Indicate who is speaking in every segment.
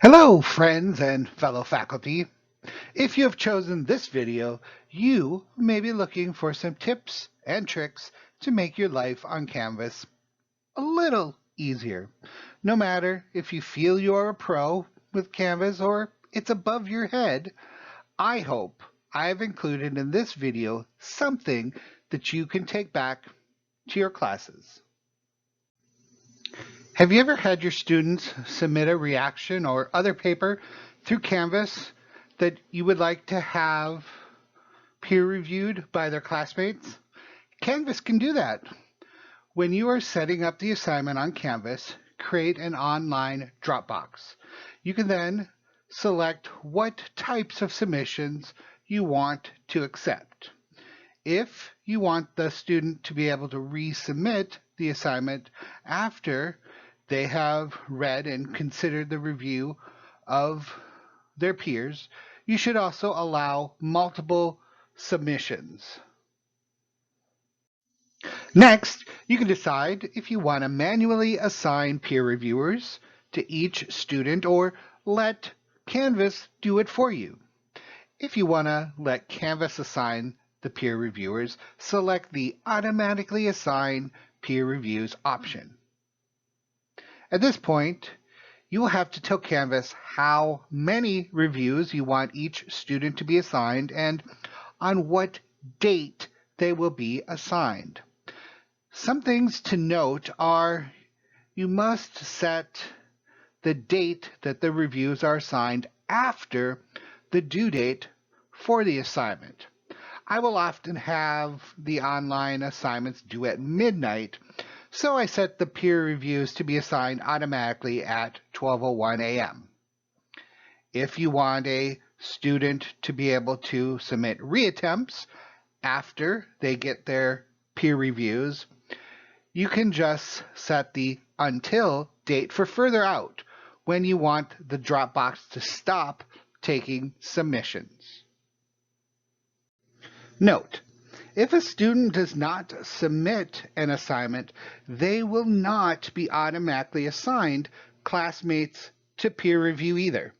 Speaker 1: Hello, friends and fellow faculty. If you have chosen this video, you may be looking for some tips and tricks to make your life on Canvas a little easier. No matter if you feel you're a pro with Canvas or it's above your head, I hope I've included in this video something that you can take back to your classes. Have you ever had your students submit a reaction or other paper through Canvas that you would like to have peer reviewed by their classmates? Canvas can do that. When you are setting up the assignment on Canvas, create an online Dropbox. You can then select what types of submissions you want to accept. If you want the student to be able to resubmit the assignment after they have read and considered the review of their peers, you should also allow multiple submissions. Next, you can decide if you want to manually assign peer reviewers to each student or let Canvas do it for you. If you want to let Canvas assign the peer reviewers, select the Automatically Assign Peer Reviews option. At this point, you will have to tell Canvas how many reviews you want each student to be assigned and on what date they will be assigned. Some things to note are you must set the date that the reviews are assigned after the due date for the assignment. I will often have the online assignments due at midnight, so I set the peer reviews to be assigned automatically at 12:01 a.m. If you want a student to be able to submit reattempts after they get their peer reviews, you can just set the until date for further out when you want the Dropbox to stop taking submissions. Note, if a student does not submit an assignment, they will not be automatically assigned classmates to peer review either.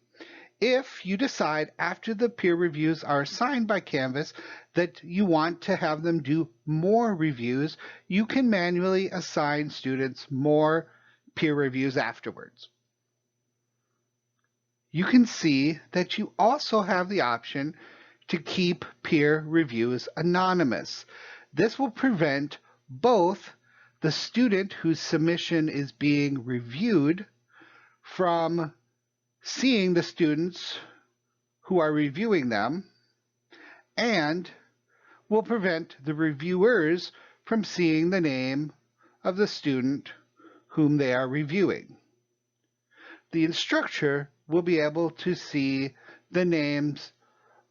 Speaker 1: If you decide after the peer reviews are assigned by Canvas that you want to have them do more reviews, you can manually assign students more peer reviews afterwards. You can see that you also have the option to keep peer reviews anonymous. This will prevent both the student whose submission is being reviewed from seeing the students who are reviewing them and will prevent the reviewers from seeing the name of the student whom they are reviewing. The instructor will be able to see the names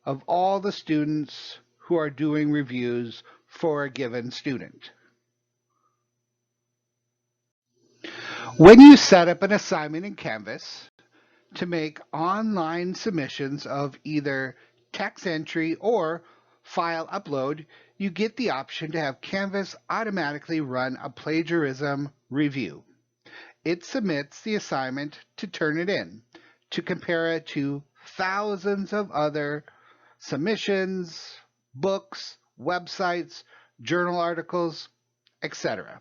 Speaker 1: of all the students who are doing reviews for a given student. When you set up an assignment in Canvas to make online submissions of either text entry or file upload, you get the option to have Canvas automatically run a plagiarism review. It submits the assignment to Turnitin to compare it to thousands of other submissions, books, websites, journal articles, etc.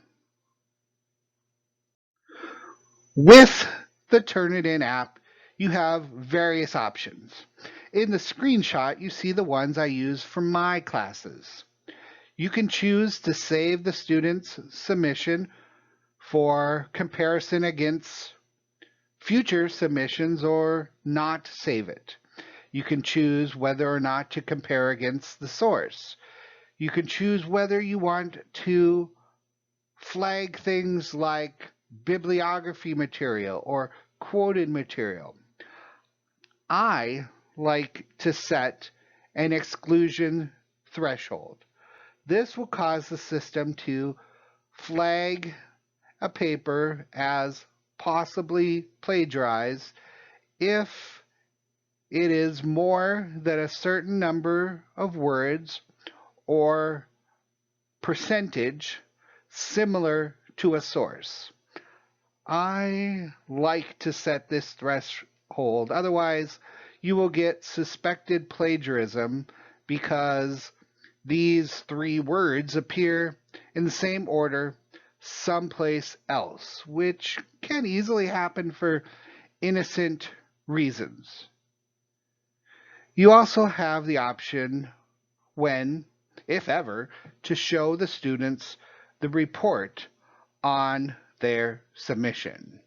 Speaker 1: With the Turnitin app, you have various options. In the screenshot, you see the ones I use for my classes. You can choose to save the student's submission for comparison against future submissions or not save it. You can choose whether or not to compare against the source. You can choose whether you want to flag things like bibliography material or quoted material. I like to set an exclusion threshold. This will cause the system to flag a paper as possibly plagiarized if it is more than a certain number of words or percentage similar to a source. I like to set this hold. Otherwise, you will get suspected plagiarism because these three words appear in the same order someplace else, which can easily happen for innocent reasons. You also have the option when, if ever, to show the students the report on their submission.